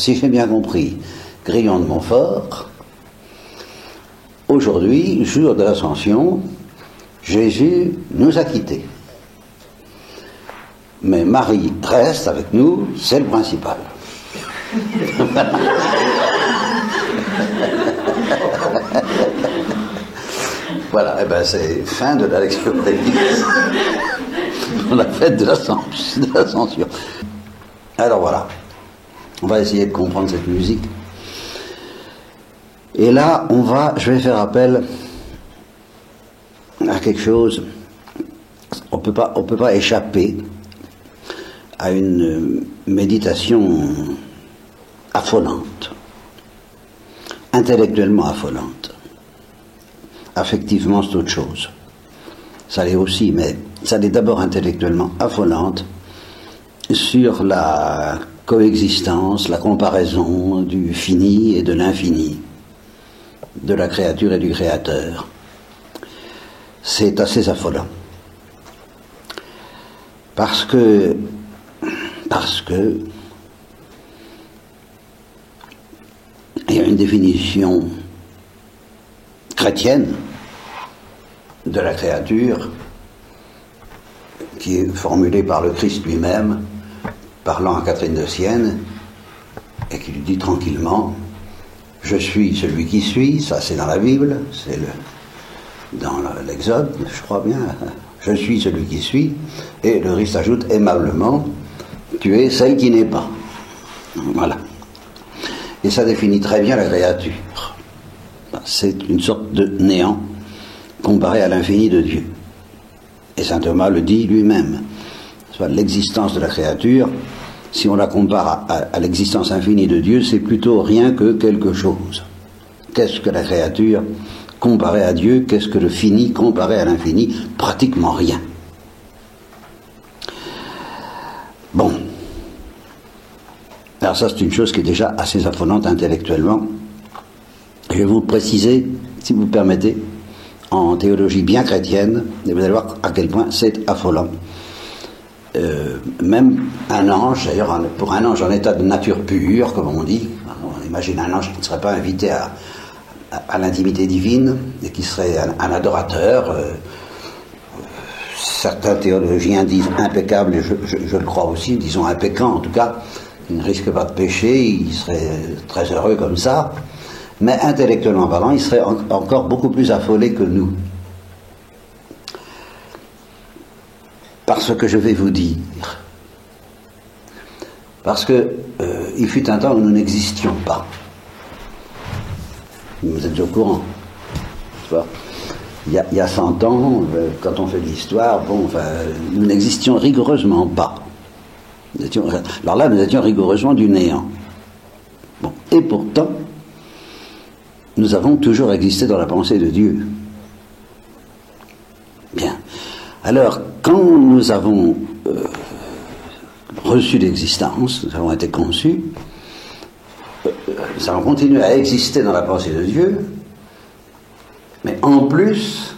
si j'ai bien compris, Grillon de Montfort, aujourd'hui, jour de l'Ascension, Jésus nous a quittés. Mais Marie reste avec nous, c'est le principal. Voilà, et ben c'est fin de la lecture de l'Église pour la fête de l'Ascension. Alors voilà, on va essayer de comprendre cette musique. Et là, je vais faire appel à quelque chose. On peut pas échapper à une méditation affolante, intellectuellement affolante. Affectivement, c'est autre chose. Ça l'est aussi, mais ça l'est d'abord intellectuellement affolante sur la coexistence, la comparaison du fini et de l'infini, de la créature et du créateur. C'est assez affolant. Parce que il y a une définition chrétienne de la créature qui est formulée par le Christ lui-même, parlant à Catherine de Sienne, et qui lui dit tranquillement: je suis celui qui suis. Ça c'est dans la Bible, c'est dans l'Exode, je crois bien. Je suis celui qui suis, et le Christ ajoute aimablement: tu es celle qui n'est pas. Voilà. Et ça définit très bien la créature. C'est une sorte de néant comparé à l'infini de Dieu. Et saint Thomas le dit lui-même. L'existence de la créature, si on la compare à l'existence infinie de Dieu, c'est plutôt rien que quelque chose. Qu'est-ce que la créature comparée à Dieu? Qu'est-ce que le fini comparé à l'infini? Pratiquement rien. Bon. Alors ça, c'est une chose qui est déjà assez affolante intellectuellement. Je vais vous préciser, si vous permettez, en théologie bien chrétienne, et vous allez voir à quel point c'est affolant. Même un ange, d'ailleurs pour un ange en état de nature pure, comme on dit, on imagine un ange qui ne serait pas invité à l'intimité divine, et qui serait un adorateur, certains théologiens disent impeccable, et je le crois aussi, disons impécant en tout cas, il ne risque pas de pécher, il serait très heureux comme ça, mais intellectuellement parlant, il serait encore beaucoup plus affolé que nous. Parce que je vais vous dire. Parce que il fut un temps où nous n'existions pas. Vous êtes au courant. Il y a 100 ans, quand on fait de l'histoire, nous n'existions rigoureusement pas. Alors là, nous étions rigoureusement du néant. Bon. Et pourtant, nous avons toujours existé dans la pensée de Dieu. Bien. Alors, quand nous avons reçu l'existence, nous avons été conçus, nous avons continué à exister dans la pensée de Dieu, mais en plus,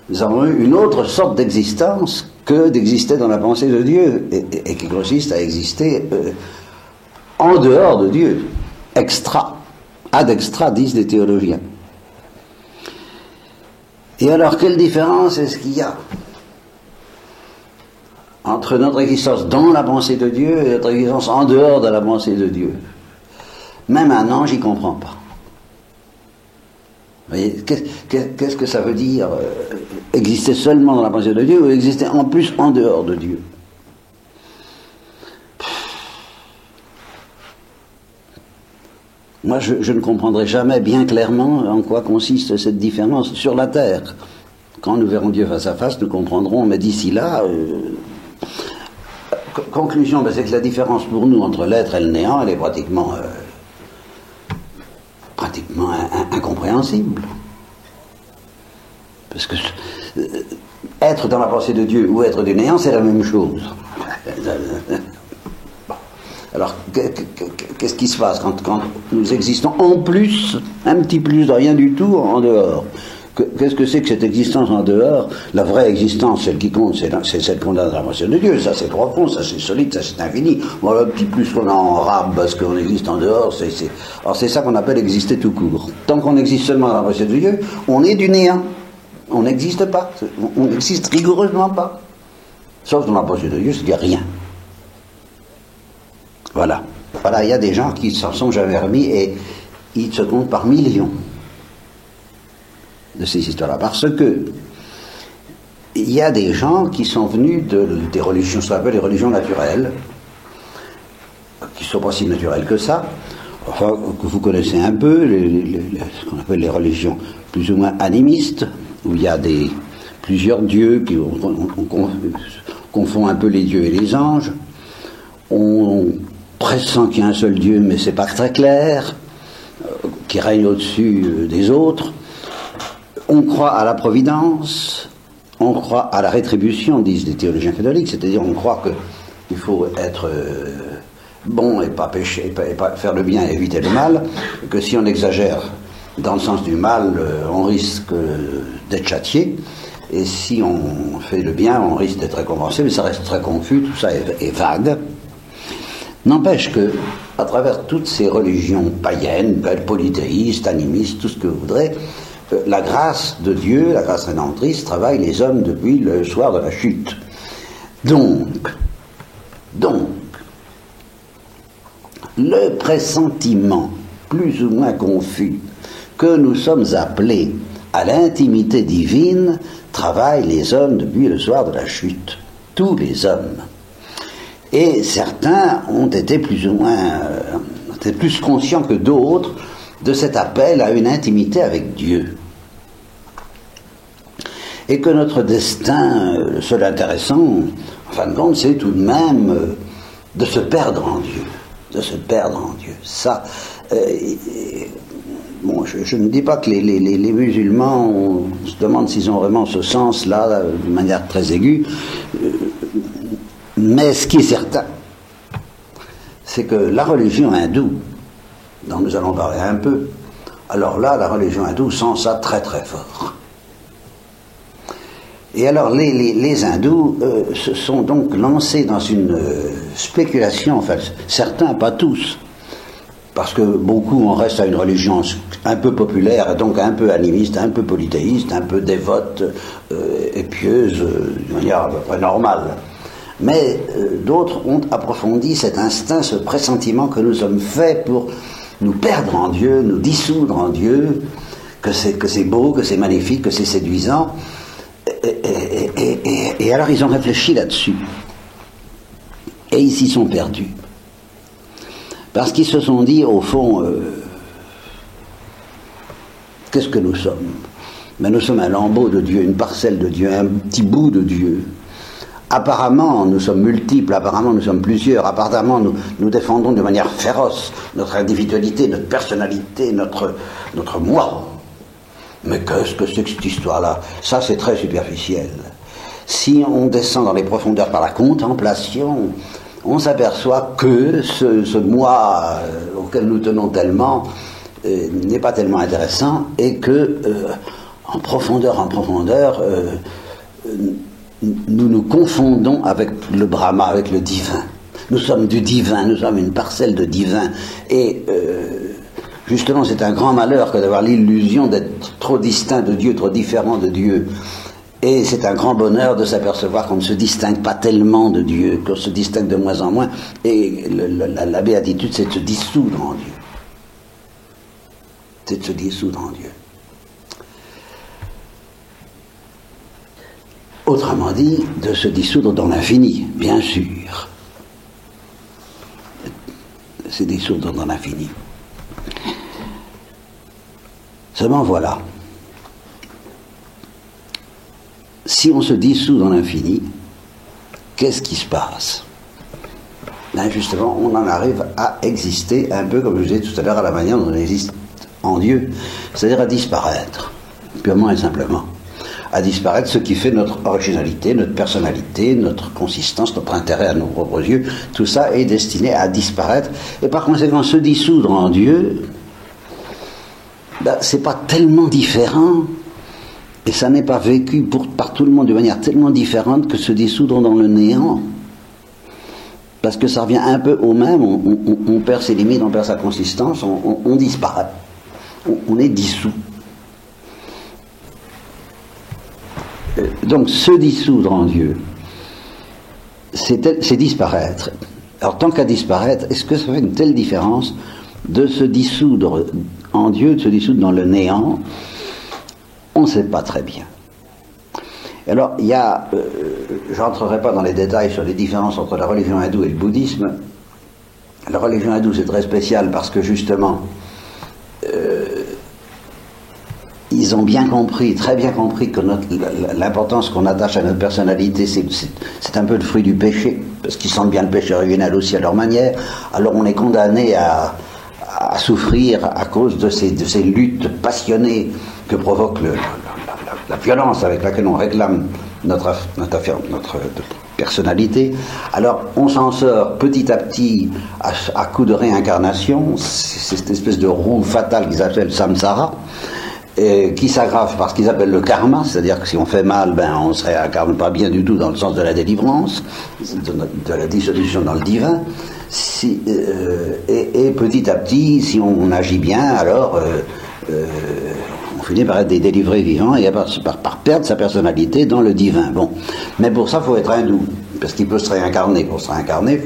nous avons eu une autre sorte d'existence que d'exister dans la pensée de Dieu, et qui consiste à exister en dehors de Dieu, extra, ad extra, disent les théologiens. Et alors, quelle différence est-ce qu'il y a entre notre existence dans la pensée de Dieu et notre existence en dehors de la pensée de Dieu? Même un ange n'y comprend pas. Vous voyez, qu'est-ce que ça veut dire exister seulement dans la pensée de Dieu ou exister en plus en dehors de Dieu? Moi, je ne comprendrai jamais bien clairement en quoi consiste cette différence sur la terre. Quand nous verrons Dieu face à face, nous comprendrons, mais d'ici là... conclusion, c'est que la différence pour nous entre l'être et le néant, elle est pratiquement incompréhensible. Parce que être dans la pensée de Dieu ou être du néant, c'est la même chose. Alors, qu'est-ce qui se passe quand nous existons en plus, un petit plus de rien du tout en dehors? Qu'est-ce que c'est que cette existence en dehors? La vraie existence, celle qui compte, c'est celle qu'on a dans la pensée de Dieu. Ça, c'est profond, ça, c'est solide, ça, c'est infini. Voilà, le petit plus qu'on a en rab parce qu'on existe en dehors, alors c'est ça qu'on appelle exister tout court. Tant qu'on existe seulement dans la pensée de Dieu, on est du néant. On n'existe pas. On n'existe rigoureusement pas. Sauf dans la pensée de Dieu, c'est-à-dire rien. Voilà. Voilà, il y a des gens qui s'en sont jamais remis et ils se comptent par millions de ces histoires-là. Parce que il y a des gens qui sont venus des religions, ce qu'on appelle les religions naturelles, qui ne sont pas si naturelles que ça, enfin, que vous connaissez un peu, ce qu'on appelle les religions plus ou moins animistes, où il y a plusieurs dieux, on confond un peu les dieux et les anges, on pressent qu'il y a un seul Dieu, mais c'est pas très clair, qui règne au-dessus des autres. On croit à la providence, on croit à la rétribution, disent les théologiens catholiques, c'est-à-dire on croit qu'il faut être bon et pas pécher, et pas faire le bien et éviter le mal, que si on exagère dans le sens du mal, on risque d'être châtié, et si on fait le bien, on risque d'être récompensé, mais ça reste très confus, tout ça est vague. N'empêche que, à travers toutes ces religions païennes, polythéistes, animistes, tout ce que vous voudrez, la grâce de Dieu, la grâce rédemptrice, travaille les hommes depuis le soir de la chute. Donc, le pressentiment plus ou moins confus que nous sommes appelés à l'intimité divine travaille les hommes depuis le soir de la chute. Tous les hommes. Et certains ont été plus ou moins plus conscients que d'autres de cet appel à une intimité avec Dieu. Et que notre destin, le seul intéressant, en fin de compte, c'est tout de même de se perdre en Dieu. De se perdre en Dieu. Ça, bon, je ne dis pas que les musulmans, on se demande s'ils ont vraiment ce sens-là, de manière très aiguë, mais ce qui est certain, c'est que la religion hindoue, dont nous allons parler un peu, alors là, la religion hindoue sent ça très très fort. Et alors les hindous se sont donc lancés dans une spéculation, enfin certains, pas tous, parce que beaucoup on reste à une religion un peu populaire, donc un peu animiste, un peu polythéiste, un peu dévote et pieuse, de manière à peu près normale. Mais d'autres ont approfondi cet instinct, ce pressentiment que nous sommes faits pour nous perdre en Dieu, nous dissoudre en Dieu, que c'est beau, que c'est magnifique, que c'est séduisant. Et alors ils ont réfléchi là-dessus. Et ils s'y sont perdus. Parce qu'ils se sont dit, au fond, qu'est-ce que nous sommes? Mais nous sommes un lambeau de Dieu, une parcelle de Dieu, un petit bout de Dieu. Apparemment, nous sommes multiples, apparemment, nous sommes plusieurs, apparemment, nous défendons de manière féroce notre individualité, notre personnalité, notre moi. Mais qu'est-ce que c'est que cette histoire-là? Ça, c'est très superficiel. Si on descend dans les profondeurs par la contemplation, on s'aperçoit que ce moi auquel nous tenons tellement n'est pas tellement intéressant et que, en profondeur, nous nous confondons avec le Brahma, avec le divin. Nous sommes du divin, nous sommes une parcelle de divin. Et justement, c'est un grand malheur que d'avoir l'illusion d'être trop distinct de Dieu, trop différent de Dieu. Et c'est un grand bonheur de s'apercevoir qu'on ne se distingue pas tellement de Dieu, qu'on se distingue de moins en moins. Et la béatitude, c'est de se dissoudre en Dieu. C'est de se dissoudre en Dieu. Autrement dit, de se dissoudre dans l'infini, bien sûr. Se dissoudre dans l'infini. Seulement voilà. Si on se dissout dans l'infini, qu'est-ce qui se passe? Ben justement, on en arrive à exister un peu, comme je disais tout à l'heure, à la manière dont on existe en Dieu, c'est-à-dire à disparaître, purement et simplement. À disparaître ce qui fait notre originalité, notre personnalité, notre consistance, notre intérêt à nos propres yeux, tout ça est destiné à disparaître, et par conséquent se dissoudre en Dieu, ben, c'est pas tellement différent Et ça n'est pas vécu par tout le monde de manière tellement différente que se dissoudre dans le néant. Parce que ça revient un peu au même, on perd ses limites, on perd sa consistance, on disparaît. On est dissous. Donc se dissoudre en Dieu, c'est disparaître. Alors tant qu'à disparaître, est-ce que ça fait une telle différence de se dissoudre en Dieu, de se dissoudre dans le néant? On ne sait pas très bien. Alors il y a, je n'entrerai pas dans les détails sur les différences entre la religion hindoue et le bouddhisme. La religion hindoue c'est très spécial parce que justement ils ont bien compris, très bien compris que l'importance qu'on attache à notre personnalité, c'est un peu le fruit du péché, parce qu'ils sentent bien le péché original aussi à leur manière. Alors on est condamné à souffrir à cause de ces luttes passionnées que provoque la violence avec laquelle on réclame notre personnalité. Alors on s'en sort petit à petit à coup de réincarnation, c'est cette espèce de roue fatale qu'ils appellent samsara, qui s'aggrave par ce qu'ils appellent le karma, c'est-à-dire que si on fait mal, on ne se réincarne pas bien du tout dans le sens de la délivrance, de la dissolution dans le divin, et petit à petit, si on agit bien, alors on finit par être des délivrés vivants et par perdre sa personnalité dans le divin. Bon, mais pour ça, il faut être hindou, parce qu'il peut se réincarner. Pour se réincarner,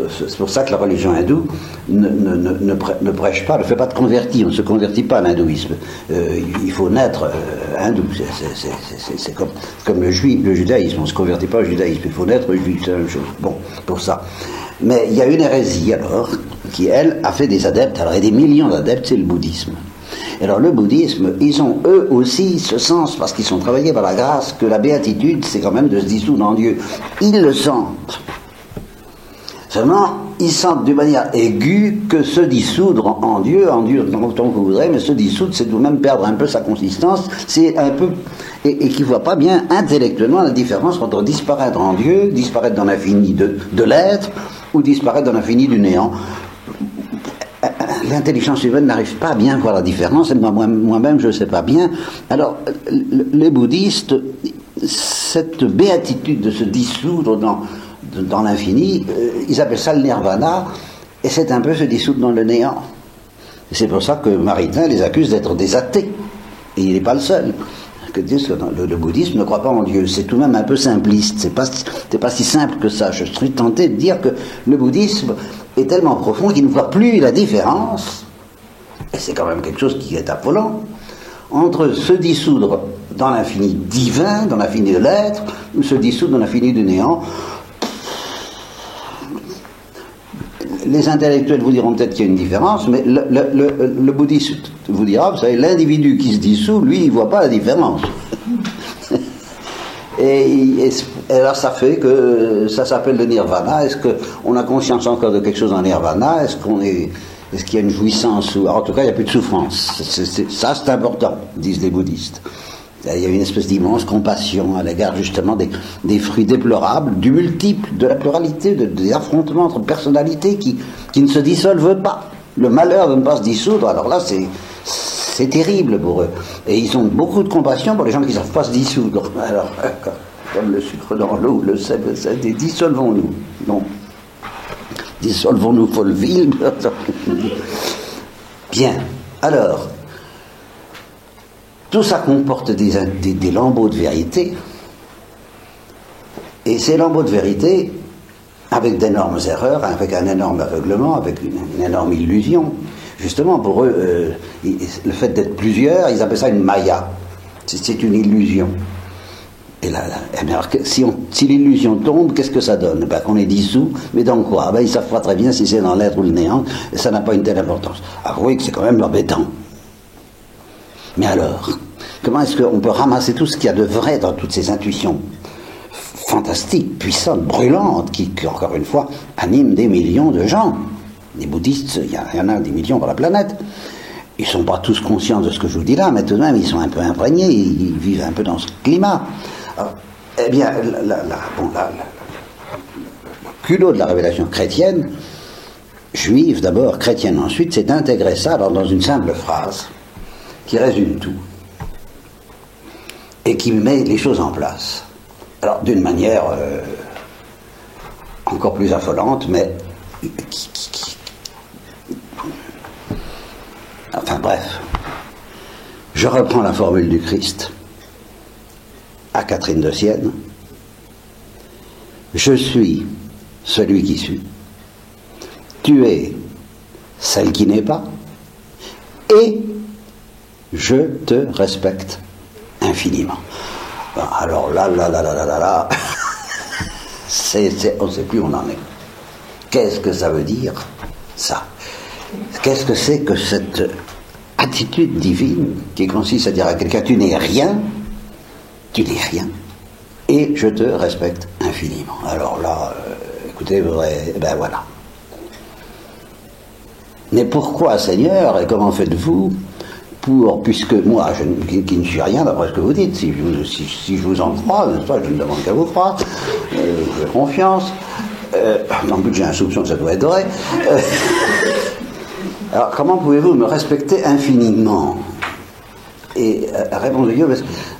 c'est pour ça que la religion hindoue ne prêche pas, ne fait pas de convertis, on ne se convertit pas à l'hindouisme. Il faut naître hindou, c'est comme le judaïsme, on ne se convertit pas au judaïsme, il faut naître juif, c'est la même chose. Bon, pour ça. Mais il y a une hérésie alors, qui elle a fait des adeptes, alors il y a des millions d'adeptes, c'est le bouddhisme. Et alors le bouddhisme, ils ont eux aussi ce sens, parce qu'ils sont travaillés par la grâce, que la béatitude c'est quand même de se dissoudre en Dieu. Ils le sentent. Seulement, ils sentent d'une manière aiguë que se dissoudre en Dieu autant que vous voudrez, mais se dissoudre, c'est tout de même perdre un peu sa consistance, c'est un peu, et qu'ils ne voient pas bien intellectuellement la différence entre disparaître en Dieu, disparaître dans l'infini de l'être, ou disparaître dans l'infini du néant. L'intelligence humaine n'arrive pas à bien voir la différence, et moi-même je ne sais pas bien. Alors, les bouddhistes, cette béatitude de se dissoudre dans l'infini, ils appellent ça le nirvana, et c'est un peu se dissoudre dans le néant. Et c'est pour ça que Maritain les accuse d'être des athées, et il n'est pas le seul. Que disent que le bouddhisme ne croit pas en Dieu, c'est tout de même un peu simpliste, c'est pas si simple que ça. Je suis tenté de dire que le bouddhisme est tellement profond qu'il ne voit plus la différence, et c'est quand même quelque chose qui est affolant, entre se dissoudre dans l'infini divin, dans l'infini de l'être, ou se dissoudre dans l'infini du néant. Les intellectuels vous diront peut-être qu'il y a une différence, mais le bouddhiste vous dira, vous savez, l'individu qui se dissout, lui, il ne voit pas la différence. et alors ça fait que ça s'appelle le nirvana. Est-ce qu'on a conscience encore de quelque chose en nirvana? Est-ce qu'il y a une jouissance? En tout cas, il n'y a plus de souffrance. Ça, c'est important, disent les bouddhistes. Il y a une espèce d'immense compassion à l'égard justement des fruits déplorables, du multiple, de la pluralité, des affrontements entre personnalités qui ne se dissolvent pas. Le malheur de ne pas se dissoudre, alors là c'est terrible pour eux. Et ils ont beaucoup de compassion pour les gens qui ne savent pas se dissoudre. Alors, comme le sucre dans l'eau, le sel, dissolvons-nous. Non. Dissolvons-nous, Folleville. Bien. Alors, tout ça comporte des lambeaux de vérité, et ces lambeaux de vérité, avec d'énormes erreurs, avec un énorme aveuglement, avec une énorme illusion. Justement, pour eux, le fait d'être plusieurs, ils appellent ça une maya. C'est une illusion. Et là, alors, si l'illusion tombe, qu'est-ce que ça donne? Qu'on est dissous, mais dans quoi? Ils ne savent pas très bien si c'est dans l'être ou le néant, et ça n'a pas une telle importance. Avouez que c'est quand même embêtant. Mais alors, comment est-ce qu'on peut ramasser tout ce qu'il y a de vrai dans toutes ces intuitions fantastiques, puissantes, brûlantes, qui encore une fois, animent des millions de gens? Les bouddhistes, il y en a des millions par la planète. Ils ne sont pas tous conscients de ce que je vous dis là, mais tout de même, ils sont un peu imprégnés, ils vivent un peu dans ce climat. Alors, eh bien, le culot de la révélation chrétienne, juive d'abord, chrétienne ensuite, c'est d'intégrer ça dans une simple phrase qui résume tout. et qui met les choses en place. Alors, d'une manière encore plus affolante, mais enfin bref, je reprends la formule du Christ à Catherine de Sienne. Je suis celui qui suis. Tu es celle qui n'est pas. Et je te respecte infiniment. Alors là, on ne sait plus où on en est. Qu'est-ce que ça veut dire, ça? Qu'est-ce que c'est que cette attitude divine qui consiste à dire à quelqu'un, tu n'es rien, et je te respecte infiniment. Alors là, écoutez, ben voilà. Mais pourquoi, Seigneur, et comment faites-vous puisque moi, qui ne suis rien d'après ce que vous dites, si je vous en crois, n'est-ce pas, je ne demande qu'à vous croire, j'ai confiance, en plus j'ai un soupçon que ça doit être vrai, alors comment pouvez-vous me respecter infiniment? Et répondre Dieu,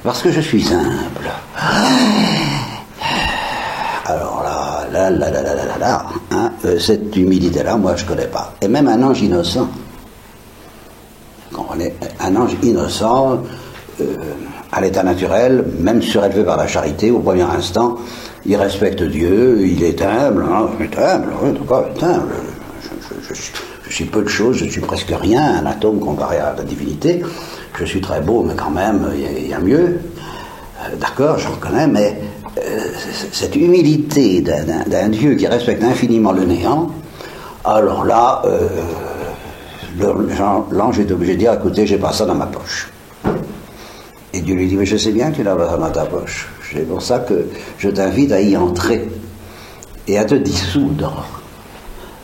parce que je suis humble. Alors là, hein, cette humilité-là, moi je ne connais pas. Et même un ange innocent, un ange innocent, à l'état naturel, même surélevé par la charité, au premier instant, il respecte Dieu, il est humble, hein, il est humble, je suis peu de choses, je suis presque rien, un atome comparé à la divinité, je suis très beau, mais quand même, il y a mieux, d'accord, je reconnais, mais cette humilité d'un Dieu qui respecte infiniment le néant, alors là, l'ange est obligé de dire, écoutez, j'ai pas ça dans ma poche. Et Dieu lui dit, mais je sais bien que tu n'as pas ça dans ta poche. C'est pour ça que je t'invite à y entrer et à te dissoudre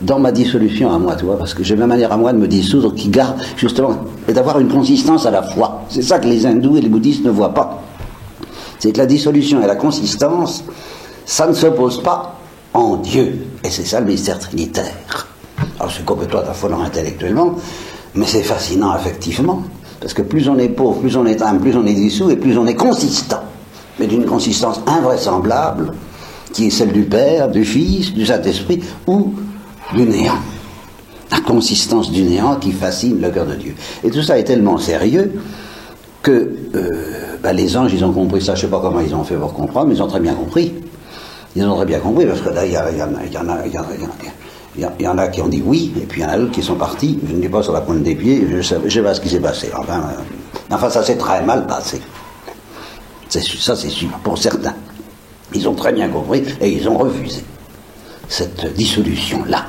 dans ma dissolution à moi, tu vois, parce que j'ai ma manière à moi de me dissoudre qui garde, justement, et d'avoir une consistance à la fois. C'est ça que les hindous et les bouddhistes ne voient pas. C'est que la dissolution et la consistance, ça ne s'oppose pas en Dieu. Et c'est ça le mystère trinitaire. Alors c'est complètement affolant intellectuellement, mais c'est fascinant affectivement. Parce que plus on est pauvre, plus on est humble, plus on est dissous, et plus on est consistant. Mais d'une consistance invraisemblable, qui est celle du Père, du Fils, du Saint-Esprit, ou du néant. La consistance du néant qui fascine le cœur de Dieu. Et tout ça est tellement sérieux que les anges, ils ont compris ça. Je ne sais pas comment ils ont fait pour comprendre, mais ils ont très bien compris. Ils ont très bien compris, parce que là, il y en a qui ont dit oui, et puis il y en a d'autres qui sont partis, je ne dis pas sur la pointe des pieds, je sais pas ce qui s'est passé. Enfin, ça s'est très mal passé. Ça, c'est sûr, pour certains. Ils ont très bien compris, et ils ont refusé cette dissolution-là.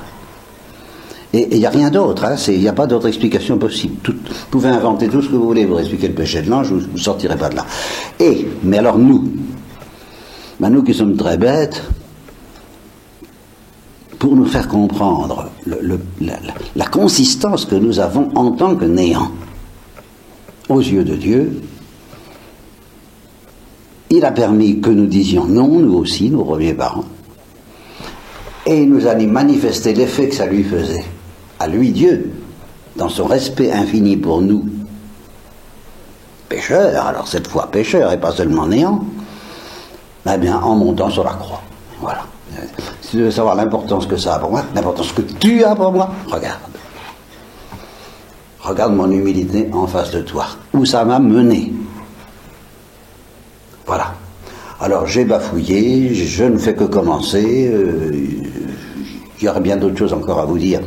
Et il n'y a rien d'autre, hein, il n'y a pas d'autre explication possible. Vous pouvez inventer tout ce que vous voulez pour expliquer le péché de l'ange, vous ne sortirez pas de là. Mais alors nous qui sommes très bêtes, pour nous faire comprendre la consistance que nous avons en tant que néant aux yeux de Dieu, il a permis que nous disions non, nous aussi, nos premiers parents, et il nous a manifesté l'effet que ça lui faisait, à lui Dieu, dans son respect infini pour nous, pécheurs, alors cette fois pécheurs et pas seulement néant, eh bien en montant sur la croix. Voilà. Si tu veux savoir l'importance que ça a pour moi, l'importance que tu as pour moi, regarde. Regarde mon humilité en face de toi, où ça m'a mené. Voilà. Alors j'ai bafouillé, je ne fais que commencer, il y aurait bien d'autres choses encore à vous dire,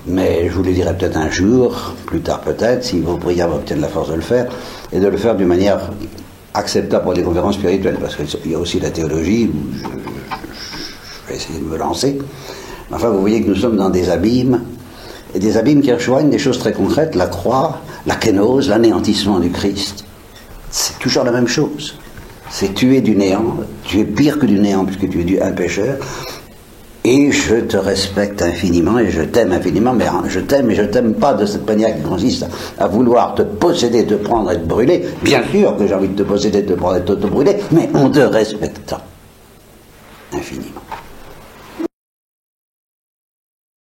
mais je vous les dirai peut-être un jour, plus tard peut-être, si vos prières m'obtiennent la force de le faire, et de le faire d'une manière acceptable pour les conférences spirituelles, parce qu'il y a aussi la théologie, où je vais essayer de me lancer. Enfin, vous voyez que nous sommes dans des abîmes, et des abîmes qui rejoignent des choses très concrètes, la croix, la kénose, l'anéantissement du Christ. C'est toujours la même chose. C'est tuer du néant, tu es pire que du néant puisque tu es un pécheur, et je te respecte infiniment et je t'aime infiniment, mais je t'aime et je t'aime pas de cette manière qui consiste à vouloir te posséder, te prendre et te brûler. Bien sûr que j'ai envie de te posséder, de te prendre et de te brûler, mais en te respectant infiniment.